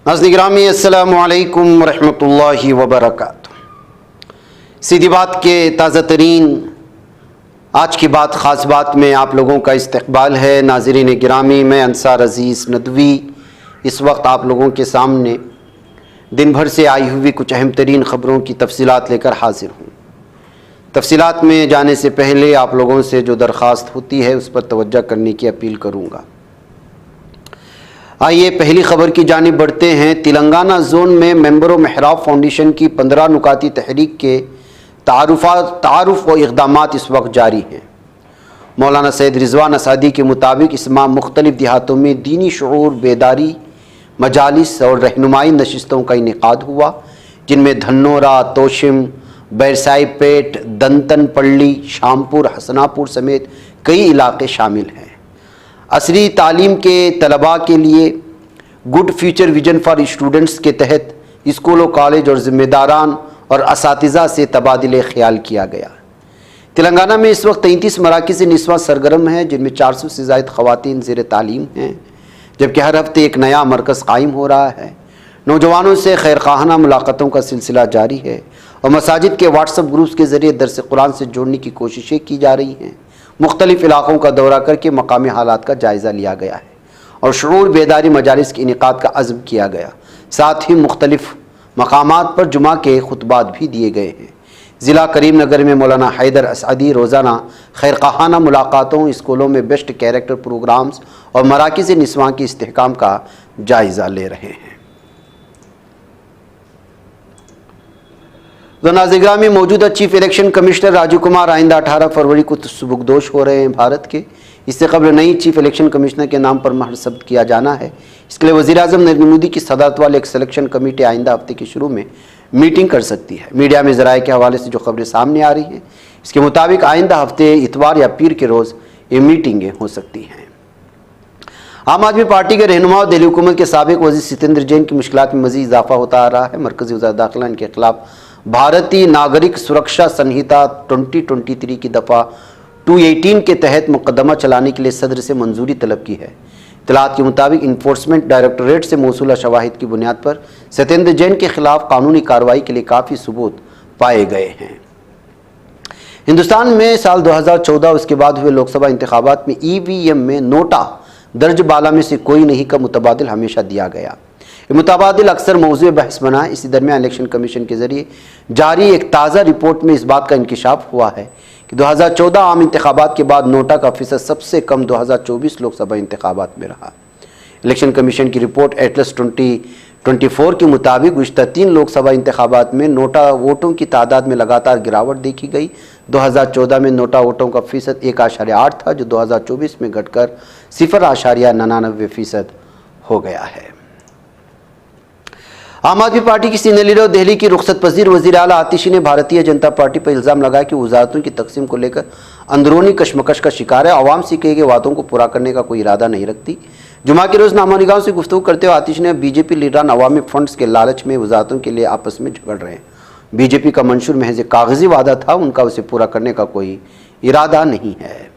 नाज़रीन गिरामी अस्सलामु अलैकुम रहमतुल्लाहि व बरकातुहू। सीधी बात के ताज़ा तरीन आज की बात ख़ास बात में आप लोगों का इस्तक़बाल है। नाज़रीन गिरामी, मैं अंसार अज़ीज़ नदवी इस वक्त आप लोगों के सामने दिन भर से आई हुई कुछ अहम तरीन ख़बरों की तफसीलात लेकर हाजिर हूँ। तफसीलात में जाने से पहले आप लोगों से जो दरख्वास्त होती है उस पर तवज्जो करने की अपील करूँगा। आइए पहली खबर की जानिब बढ़ते हैं। तेलंगाना जोन में मेंबरों मेहराब फाउंडेशन की 15 नुकाती तहरीक के तारुफ व इक़दामात इस वक्त जारी हैं। मौलाना सैयद रिजवान असादी के मुताबिक इस माह मुख्तलिफ देहातों में दीनी शऊर बेदारी मजालिस और रहनुमाई नशिस्तों का इनेकाद हुआ, जिनमें धन्नोरा, तोशिम, बैरसाई पेट, दंतन पल्ली, शामपुर, हसनापुर समेत कई इलाके शामिल हैं। असरी तालीम के तलबा के लिए good future vision for students के तहत स्कूलों, कॉलेज और ज़िम्मेदारान और असातिज़ा से तबादिले ख्याल किया गया। तेलंगाना में इस वक्त 33 मराकिज़ निस्वां सरगर्म हैं, जिनमें 400 से ज़ायद ख़वातीन ज़ेर तालीम हैं, जबकि हर हफ्ते एक नया मरकज़ कायम हो रहा है। नौजवानों से खैरखाना मुलाकातों का सिलसिला जारी है और मसाजिद के व्हाट्सअप ग्रुप्स के ज़रिए दर्स कुरान से जोड़ने की कोशिशें की जा रही हैं। मुख्तलिफ़ इलाक़ों का दौरा करके मकामी हालात का जायज़ा लिया गया है और शऊर बेदारी मजालिस के इनेकाद का अज़्म किया गया। साथ ही मुख्तलिफ़ मकामात पर जुमा के खुतबात भी दिए गए हैं। ज़िला करीम नगर में मौलाना हैदर असादी रोज़ाना खैरखाना मुलाकातों, स्कूलों में बेस्ट कैरेक्टर प्रोग्राम्स और मराकिज़ निस्वां के इस्तेहकाम का जायज़ा ले रहे हैं। नाज़रीन में मौजूदा chief election commissioner Rajiv Kumar आइंदा 18 फरवरी को सुबुकदोश हो रहे हैं भारत के। इससे कबल नई चीफ इलेक्शन कमिश्नर के नाम पर महर ज़ब्त किया जाना है। इसके लिए वज़ीर-ए-आज़म नरेंद्र मोदी की सदारत वाले एक सिलेक्शन कमेटी आइंदा हफ्ते के शुरू में मीटिंग कर सकती है। मीडिया में ज़राए के हवाले से जो खबरें सामने आ रही हैं, इसके मुताबिक आइंदा हफ्ते इतवार या पीर के रोज़ ये मीटिंगें हो सकती हैं। आम आदमी पार्टी के रहनुमा और दिल्ली हुकूमत के साबिक वज़ीर सत्येंद्र जैन की मुश्किलात में मज़ीद इजाफा होता आ रहा है। मरकज़ी वज़ारत दाखिला इनके खिलाफ भारतीय नागरिक सुरक्षा संहिता 2023 की दफ़ा 218 के तहत मुकदमा चलाने के लिए सदर से मंजूरी तलब की है। इत्तलात के मुताबिक इन्फोर्समेंट डायरेक्टोरेट से मौसूला शवाहिद की बुनियाद पर सत्येंद्र जैन के खिलाफ कानूनी कार्रवाई के लिए काफ़ी सबूत पाए गए हैं। हिंदुस्तान में साल 2014 उसके बाद हुए लोकसभा इंतखाबात में EVM में नोटा दर्ज बाला में से कोई नहीं का मुतबादिल हमेशा दिया गया। ये मुतबादिल अक्सर मौज़ूए बहस बना है। इसी दरमियान इलेक्शन कमीशन के ज़रिए जारी एक ताज़ा रिपोर्ट में इस बात का इंकिशाफ हुआ है कि 2014 आम इंतखाबात के बाद नोटा का फ़ीसद सबसे कम 2024 लोकसभा इंतखाबात में रहा। इलेक्शन कमीशन की रिपोर्ट एटलस 2024 के मुताबिक गुज़िश्ता 3 लोकसभा इंतखाबात में नोटा वोटों की तादाद में लगातार गिरावट देखी गई। 2014 में नोटा वोटों का फ़ीसद 1.8 था, जो 2024 में घटकर 0.99% हो गया है। आम आदमी पार्टी की सीनियर लीडर दिल्ली की रुखसत पजीर वज़ीर आला आतिशी ने भारतीय जनता पार्टी पर इल्ज़ाम लगाया कि वज़ारतों की तकसीम को लेकर अंदरूनी कशमकश का शिकार है। आवाम से किए गए वादों को पूरा करने का कोई इरादा नहीं रखती। जुमा के रोज़ नामो निगाहों से गुफ्तगू करते हुए आतिशी ने बीजेपी लीडरान अवामी फंड्स के लालच में वज़ारतों के लिए आपस में झगड़ रहे हैं। बीजेपी का मंशूर महज कागजी वादा था, उनका उसे पूरा करने का कोई इरादा नहीं है।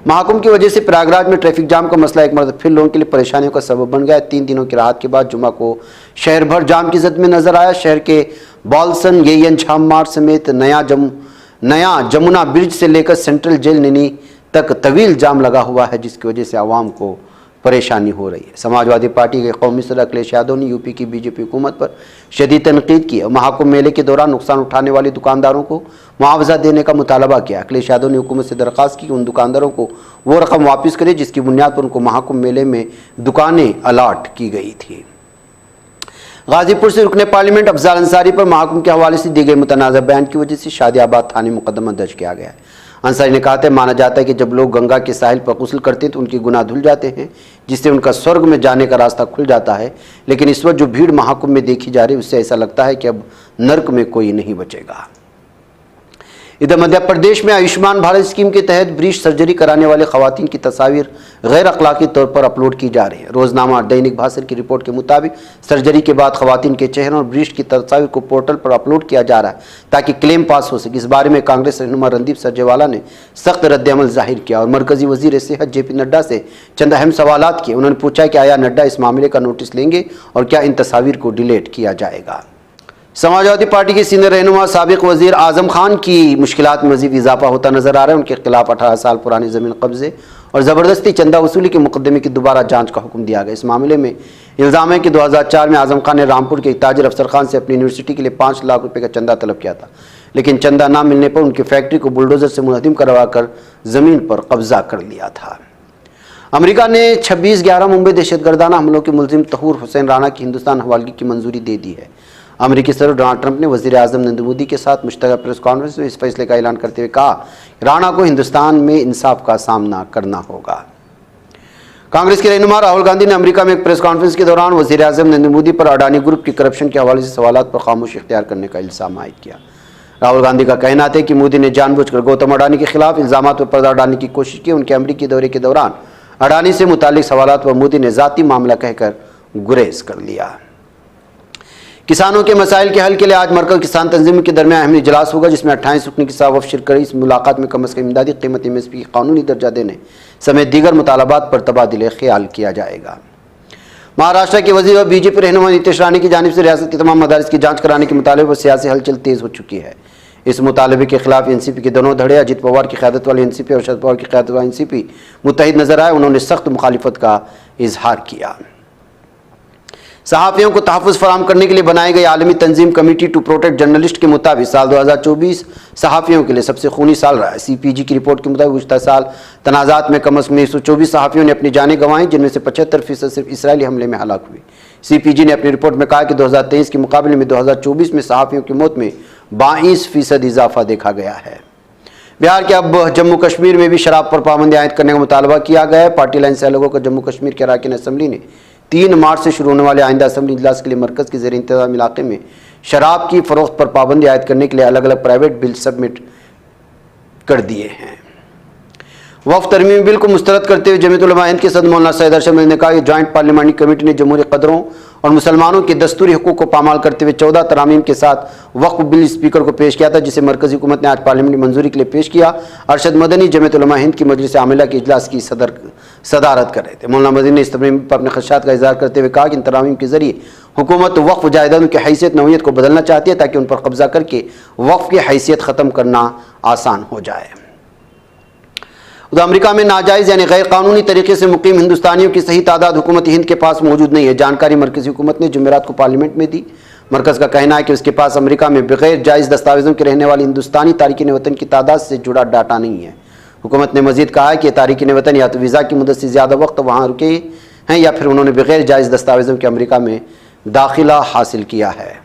महाकुंभ की वजह से प्रयागराज में ट्रैफिक जाम का मसला एक मरतबा फिर लोगों के लिए परेशानियों का सबब बन गया। 3 दिनों की राहत के बाद जुमा को शहर भर जाम की जद में नजर आया। शहर के बॉल्सन, येयन, झाम मार्ग समेत नया जमुना ब्रिज से लेकर सेंट्रल जेल नैनी तक तवील जाम लगा हुआ है, जिसकी वजह से आवाम को परेशानी हो रही है। समाजवादी पार्टी के कौमी सदर अखिलेश यादव ने यूपी की बीजेपी हुकूमत पर शदीद तनकीद की और महाकुंभ मेले के दौरान नुकसान उठाने वाले दुकानदारों को मुआवजा देने का मुतालबा किया। अखिलेश यादव ने हुकूमत से दरख्वास्त की कि उन दुकानदारों को वो रकम वापस करे जिसकी बुनियाद पर उनको महाकुंभ मेले में दुकानें अलाट की गई थी। गाजीपुर से रुकने पार्लियामेंट अफजाल अंसारी पर महाकुंभ के हवाले से दी गई मुतनाज़ा बयान की वजह से शादियाबाद थाने मुकदमा दर्ज किया गया है। अंसारी ने कहा था, माना जाता है कि जब लोग गंगा के साहिल पर गुस्ल करते हैं तो उनके गुनाह धुल जाते हैं, जिससे उनका स्वर्ग में जाने का रास्ता खुल जाता है। लेकिन इस वक्त जो भीड़ महाकुंभ में देखी जा रही है, उससे ऐसा लगता है कि अब नर्क में कोई नहीं बचेगा। इधर मध्य प्रदेश में आयुष्मान भारत स्कीम के तहत ब्रीस्ट सर्जरी कराने वाले खवातीन की तस्वीर गैर अखलाकी तौर पर अपलोड की जा रही है। रोजनामा दैनिक भास्कर की रिपोर्ट के मुताबिक सर्जरी के बाद खवातीन के चेहरे और ब्रीस्ट की तस्वीर को पोर्टल पर अपलोड किया जा रहा है ताकि क्लेम पास हो सके। इस बारे में कांग्रेस रहनुमा रणदीप सुरजेवाला ने सख्त रद्द-ए-अमल जाहिर किया और मरकजी वजीर सेहत JP नड्डा से चंद अहम सवालात किए। उन्होंने पूछा कि आया नड्डा इस मामले का नोटिस लेंगे और क्या इन तस्वीर को डिलीट किया जाएगा। समाजवादी पार्टी के सीनियर रहनुमा साबिक वजीर आजम खान की मुश्किलात में मजीद इजाफा होता नजर आ रहा है। उनके खिलाफ 18 साल पुरानी जमीन कब्जे और ज़बरदस्ती चंदा वसूली के मुकदमे की दोबारा जांच का हुक्म दिया गया। इस मामले में इल्ज़ाम है कि 2004 में आजम खान ने रामपुर के एक ताजिर अफसर खान से अपनी यूनिवर्सिटी के लिए 5 लाख रुपए का चंदा तलब किया था, लेकिन चंदा ना मिलने पर उनकी फैक्ट्री को बुलडोजर से मुनहदिम करवाकर जमीन पर कब्जा कर लिया था। अमेरिका ने 26/11 मुंबई दहशतगर्दाना हमलों के मुलजिम तहूर हुसैन राणा की हिंदुस्तान हवालगी की मंजूरी दे दी है। अमेरिकी सदर डोनाल्ड ट्रंप ने वजीर आजम नरेंद्र मोदी के साथ मुश्तरका प्रेस कॉन्फ्रेंस में इस फैसले का ऐलान करते हुए कहा राणा को हिंदुस्तान में इंसाफ का सामना करना होगा। कांग्रेस के रहनुमा राहुल गांधी ने अमेरिका में एक प्रेस कॉन्फ्रेंस के दौरान वजीर आजम नरेंद्र मोदी पर अडानी ग्रुप की करप्शन के हवाले से सवालात पर खामोशी इख्तियार करने का इल्जाम आयद किया। राहुल गांधी का कहना था कि मोदी ने जानबूझकर गौतम अडानी के खिलाफ इल्जामात पर पर्दा डालने की कोशिश की। उनके अमेरिकी दौरे के दौरान अडानी से मुतालिक सवालात पर मोदी ने जाती मामला कहकर गुरेज कर लिया। किसानों के मसाइल के हल के लिए आज मरकज किसान तंजीम के दरमियान अहम इजलास होगा, जिसमें 28 रुकनी की साफ शिरकत करी। इस मुलाकात में कम अज़ कम इमदादी कीमत MSP की कानूनी दर्जा देने समेत दीगर मुतालबात पर तबादिले ख्याल किया जाएगा। महाराष्ट्र के वजीर और BJP रहनुमा नीतीश राणे की जानिब से रियासत की तमाम मदारिस की जाँच कराने के मुतालबे पर सियासी हलचल तेज हो चुकी है। इस मुतालबे के खिलाफ NCP के दोनों धड़े अजित पवार की क़यादत वाले NCP और शरद पवार की क़यादत वाले NCP मुत्तहिद नजर आए। उन्होंने सख्त मुखालिफत का इजहार किया। सहाफ़ियों को तहफ़्फ़ुज़ फराहम करने के लिए बनाई गई आलमी तंजीम कमेटी टू प्रोटेक्ट जर्नलिस्ट के मुताबिक साल 2024 सहाफ़ियों के लिए सबसे खूनी साल रहा है। CPG की रिपोर्ट के मुताबिक गुज़श्ता साल तनाज़ात में कम अज़ कम 124 सहाफ़ियों ने अपनी जानें गंवाई, जिनमें से 75% सिर्फ इसराइली हमले में हलाक हुए। CPG ने अपनी रिपोर्ट में कहा कि 2023 के मुकाबले में 2024 में सहाफ़ियों की मौत में 22% इजाफा देखा गया है। बिहार के अब जम्मू कश्मीर में भी शराब पर पाबंदी आयद करने का मुतालबा किया गया है। पार्टी लाइन से अलग होकर जम्मू कश्मीर के अरकान असम्बली ने 3 मार्च से शुरू होने वाले आइंदा असम्बली इजलास के लिए मरकज़ के ज़ेर इंतज़ाम इलाके में शराब की फ़रोख्त पर पाबंदी आयद करने के लिए अलग अलग प्राइवेट बिल सबमिट कर दिए हैं। वफ़द तरमीमी बिल को मुस्तरद करते हुए जमीयत उलमा हिंद के सदर मौलाना सैयद अरशद मदनी ने कहा कि जॉइंट पार्लियामानी कमेटी ने जमहूरी कदरों और मुसलमानों के दस्तूरी हुकूक को पामाल करते हुए 14 तरामीम के साथ वक्फ बिल स्पीकर को पेश किया था, जिसे मरकज़ी हुकूमत ने आज पार्लियामेंट में मंजूरी के लिए पेश किया। अरशद मदनी जमीयत उलमा हिंद की मजलिस आमिला के इजलास की सदारत कर रहे थे। मौलाना मदनी ने इस तरमीम पर अपने खदशात का इज़हार करते हुए कहा कि इन तरामीम के जरिए हुकूमत वक्फ जायदादों की हैसियत नौयत को बदलना चाहती है ताकि उन पर कब्जा करके वक्फ की हैसियत ख़त्म करना आसान हो जाए। उधर अमेरिका में नाजायज़ यानी गैर कानूनी तरीके से मुकीम हिंदुस्तानियों की सही तादाद हुकूमत हिंद के पास मौजूद नहीं है। जानकारी मरकज़ी हुकूमत ने जुमेरात को पार्लियामेंट में दी। मरकज़ का कहना है कि उसके पास अमेरिका में बगैर जायज़ दस्तावेज़ों के रहने वाले हिंदुस्तानी तारिकीन वतन की तादाद से जुड़ा डाटा नहीं है। हुकूमत ने मजीद कहा है कि तारिकीन वतन या तो वीज़ा की मुद्दत से ज़्यादा वक्त वहाँ रुके हैं या फिर उन्होंने बगैर जायज़ दस्तावेज़ों के अमेरिका में दाखिला हासिल किया है।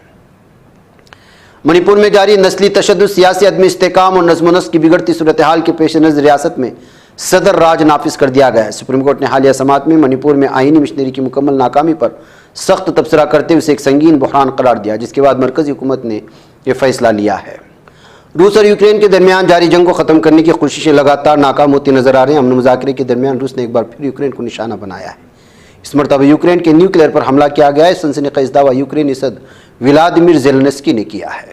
मणिपुर में जारी नस्ली तशद्दुद, सियासी अदम इस्तेकाम और नज़्म नस्क़ की बिगड़ती सूरत हाल के पेश नज़र रियासत में सदर राज नाफिज कर दिया गया है। सुप्रीम कोर्ट ने हालिया समात में मणिपुर में आईनी मिशनरी की मुकम्मल नाकामी पर सख्त तबसरा करते हुए उसे एक संगीन बहरान करार दिया, जिसके बाद मरकज़ी हुकूमत ने यह फैसला लिया है। रूस और यूक्रेन के दरमियान जारी जंग को ख़त्म करने की कोशिशें लगातार नाकाम होती नजर आ रही हैं। अमन मुज़ाकरे के दरमियान रूस ने एक बार फिर यूक्रेन को निशाना बनाया है। इस मरतबा यूक्रेन के न्यूक्लियर पर हमला किया गया है। सनसनीखेज़ दावा यूक्रेनी सदर व्लादिमीर ज़ेलेंस्की ने किया है।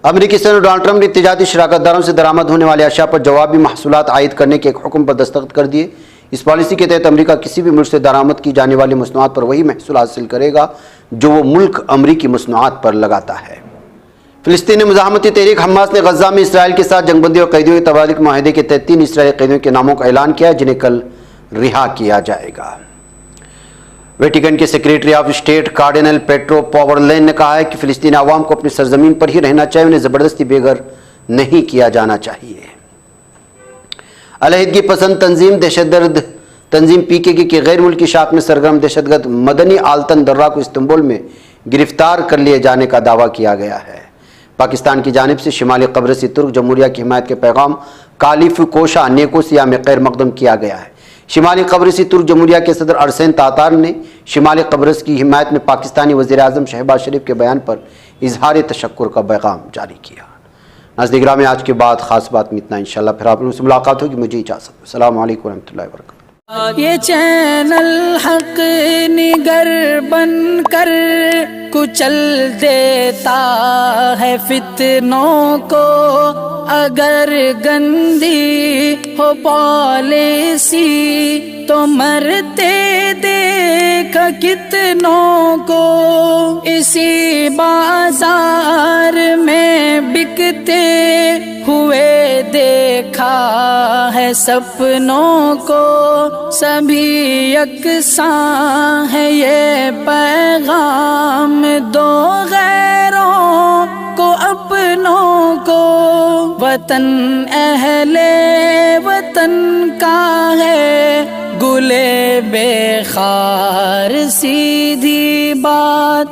अमेरिकी सदर डोनाल्ड ट्रंप ने तिजारती शराकतदारों से दरामद होने वाले अशिया पर जवाबी महसूलात आयद करने के एक हुक्म पर दस्तखत कर दिए। इस पॉलिसी के तहत अमेरिका किसी भी मुल्क से दरामद की जाने वाली मसनूआत पर वही महसूल हासिल करेगा जो वो मुल्क अमरीकी मसनूआत पर लगाता है। फिलिस्तीनी मुजाहमती तहरीक हमास ने गजा में इसराइल के साथ जंगबंदी और कैदियों के तबादले के माहिदे के तहत 3 इसराइली कैदियों के नामों का ऐलान किया, जिन्हें कल रिहा किया जाएगा। वेटिकन के secretary of state cardinal Pietro Parolin ने कहा है कि फिलिस्तीनी अवाम को अपनी सरजमीन पर ही रहना चाहिए, उन्हें ज़बरदस्ती बेघर नहीं किया जाना चाहिए। अलहदगी पसंद तंजीम दहशतगर्द तंजीम PKK के गैर मुल्की शाख में सरगर्म दहशतगर्द मदनी आल्तन दर्रा को इस्तांबुल में गिरफ्तार कर लिए जाने का दावा किया गया है। पाकिस्तान की जानिब से शिमाली कब्रसी तुर्क जमहूरिया की हिमायत के पैगाम कालिफ कोशा नेकोसिया में खैर मकदम किया गया है। शिमाली कब्रसी तुर्क जमहूरिया के सदर अरसैन तातार ने शिमाली कब्रस की हिमायत में पाकिस्तानी वज़ीर आज़म शहबाज शरीफ के बयान पर इजहार तशक्कुर का पैगाम जारी किया। नज़दीकरा में आज के बाद ख़ास बात में इतना। इंशाल्लाह फिर आप लोगों से मुलाकात होगी। मुझे इजाज़त। अस्सलामु अलैकुम रहमतुल्लाहि व बरकातहू। ये चैनल हक निगर बन कर कुचल देता है फितनों को, अगर गंदी हो पॉलिसी तो मरते देख कितनों को। इसी बाजार में बिकते हुए देखा है सपनों को, सभी यकसां है ये पैगाम दो गैरों को अपनों को। वतन अहले वतन का है गुले बेखार सीधी बात।